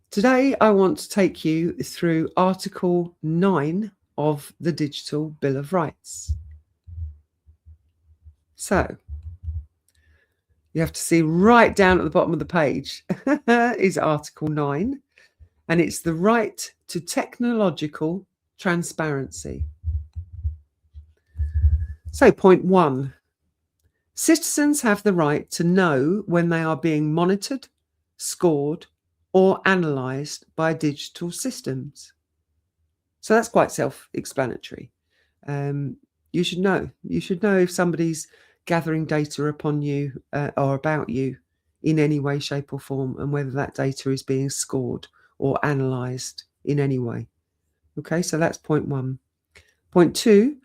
Today, I want to take you through Article 9 of the Digital Bill of Rights. So, you have to see right down at the bottom of the page is Article 9, and it's the right to technological transparency. So, point 1. Citizens have the right to know when they are being monitored, scored, or analysed by digital systems. So that's quite self-explanatory. You should know. You should know if somebody's gathering data upon you or about you in any way, shape, or form, and whether that data is being scored or analysed in any way. Okay, so that's point 1. Point 2,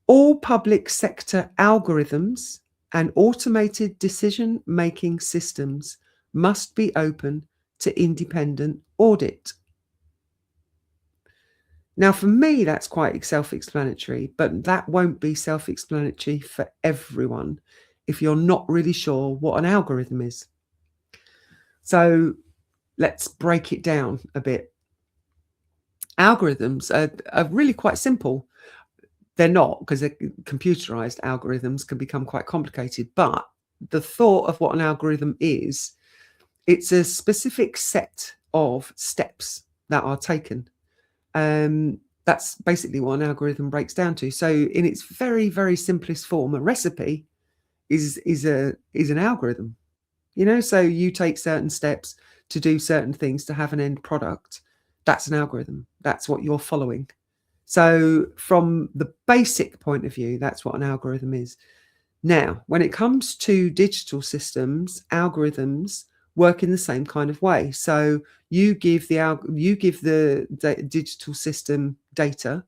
all public sector algorithms and automated decision-making systems must be open to independent audit. Now, for me, that's quite self-explanatory, but that won't be self-explanatory for everyone if you're not really sure what an algorithm is. So let's break it down a bit. Algorithms are really quite simple. They're not, because computerized algorithms can become quite complicated, but the thought of what an algorithm is, it's a specific set of steps that are taken. That's basically what an algorithm breaks down to. So in its very, very simplest form, a recipe is an algorithm. So you take certain steps to do certain things to have an end product. That's an algorithm. That's what you're following. So from the basic point of view, that's what an algorithm is. Now, when it comes to digital systems, algorithms work in the same kind of way. So you give the digital system data,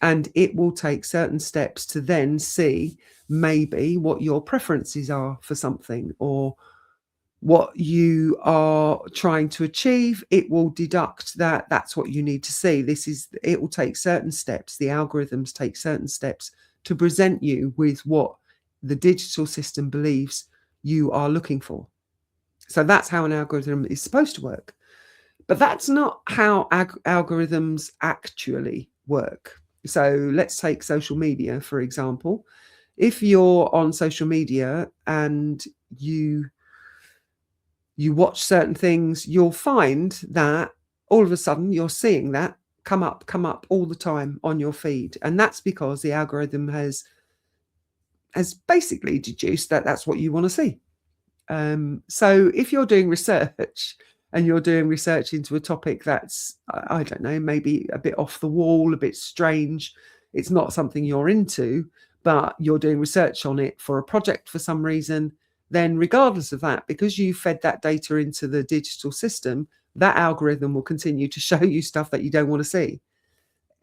and it will take certain steps to then see maybe what your preferences are for something or what you are trying to achieve. It will deduct that that's what you need to see. It will take certain steps. The algorithms take certain steps to present you with what the digital system believes you are looking for. So that's how an algorithm is supposed to work. But that's not how algorithms actually work. So let's take social media, for example. If you're on social media and you watch certain things, you'll find that all of a sudden you're seeing that come up all the time on your feed. And that's because the algorithm has basically deduced that that's what you want to see. So if you're doing research and you're doing research into a topic that's, I don't know, maybe a bit off the wall, a bit strange, it's not something you're into, but you're doing research on it for a project for some reason, then regardless of that, because you fed that data into the digital system, that algorithm will continue to show you stuff that you don't want to see.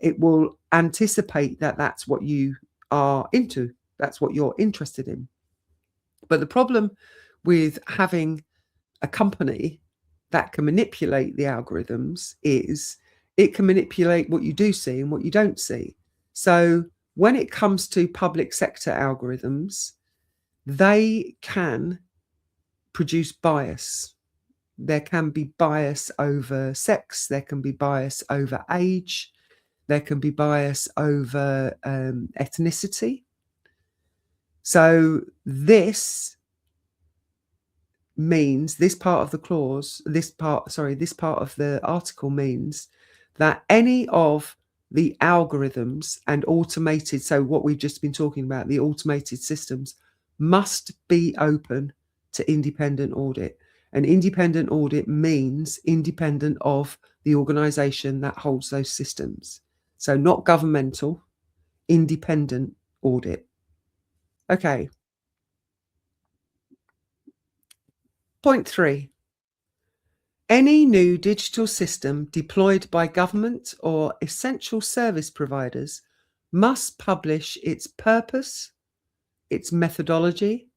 It will anticipate that that's what you are into, that's what you're interested in. But the problem with having a company that can manipulate the algorithms is it can manipulate what you do see and what you don't see. So when it comes to public sector algorithms, they can produce bias. There can be bias over sex, there can be bias over age, there can be bias over ethnicity. So this means, this part of the article means that any of the algorithms and automated, so what we've just been talking about, the automated systems, must be open to independent audit. And independent audit means independent of the organization that holds those systems. So not governmental, independent audit. Okay. Point 3. Any new digital system deployed by government or essential service providers must publish its purpose, its methodology,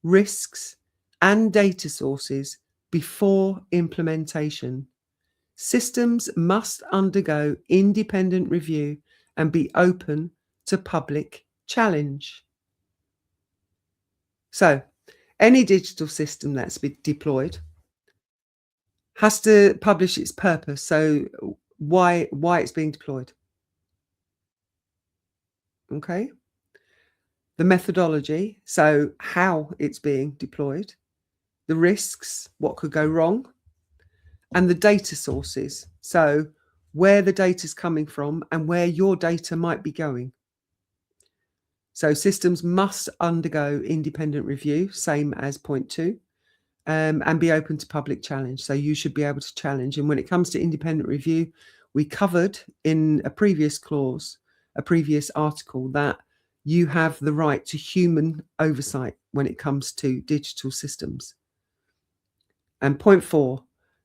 risks, and data sources before implementation. Systems must undergo independent review and be open to public challenge. So, any digital system that's been deployed has to publish its purpose. So why it's being deployed. Okay. The methodology, so how it's being deployed, the risks, what could go wrong, and the data sources. So where the data is coming from and where your data might be going. So systems must undergo independent review, same as point 2, and be open to public challenge. So you should be able to challenge. And when it comes to independent review, we covered in a previous clause, a previous article, that you have the right to human oversight when it comes to digital systems. And point 4,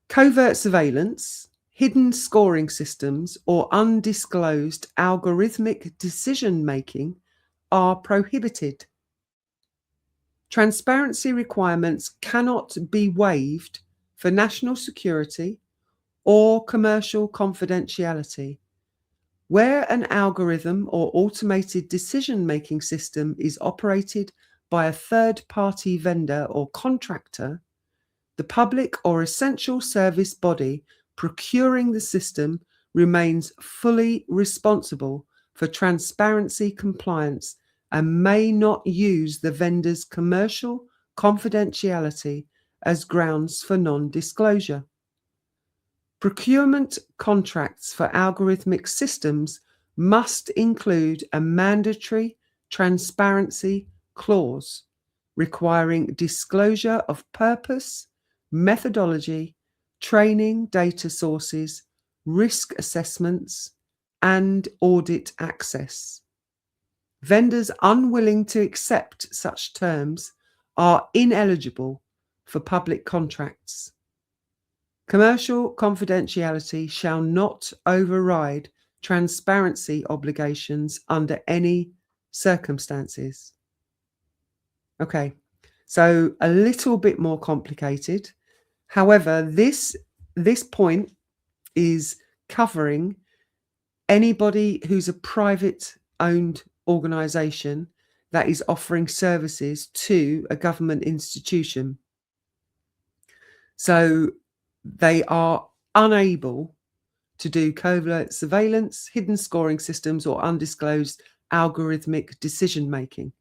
covert surveillance, hidden scoring systems, or undisclosed algorithmic decision making are prohibited. Transparency requirements cannot be waived for national security or commercial confidentiality. Where an algorithm or automated decision-making system is operated by a third-party vendor or contractor, the public or essential service body procuring the system remains fully responsible for transparency compliance and may not use the vendor's commercial confidentiality as grounds for non-disclosure. Procurement contracts for algorithmic systems must include a mandatory transparency clause requiring disclosure of purpose, methodology, training data sources, risk assessments, and audit access. Vendors unwilling to accept such terms are ineligible for public contracts. Commercial confidentiality shall not override transparency obligations under any circumstances. Okay, so a little bit more complicated. However, this point is covering anybody who's a private owned organization that is offering services to a government institution. So they are unable to do covert surveillance, hidden scoring systems, or undisclosed algorithmic decision making.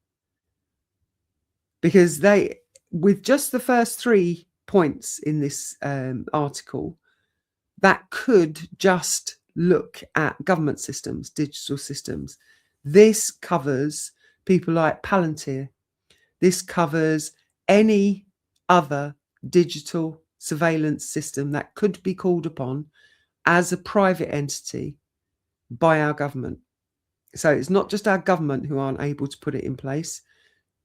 Because they, with just the first 3 points in this article, that could just look at government systems, digital systems. This covers people like Palantir. This covers any other digital surveillance system that could be called upon as a private entity by our government. So it's not just our government who aren't able to put it in place.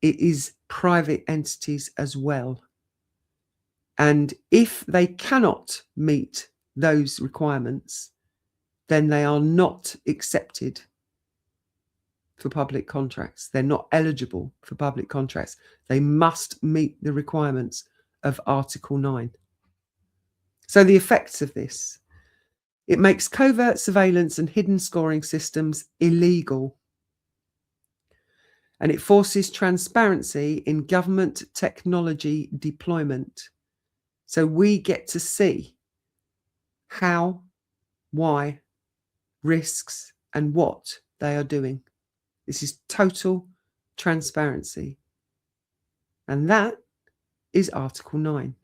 It is private entities as well. And if they cannot meet those requirements, then they are not accepted for public contracts. They're not eligible for public contracts. They must meet the requirements of Article 9. So the effects of this: it makes covert surveillance and hidden scoring systems illegal. And it forces transparency in government technology deployment. So we get to see how, why, risks, and what they are doing. This is total transparency. And that is Article 9.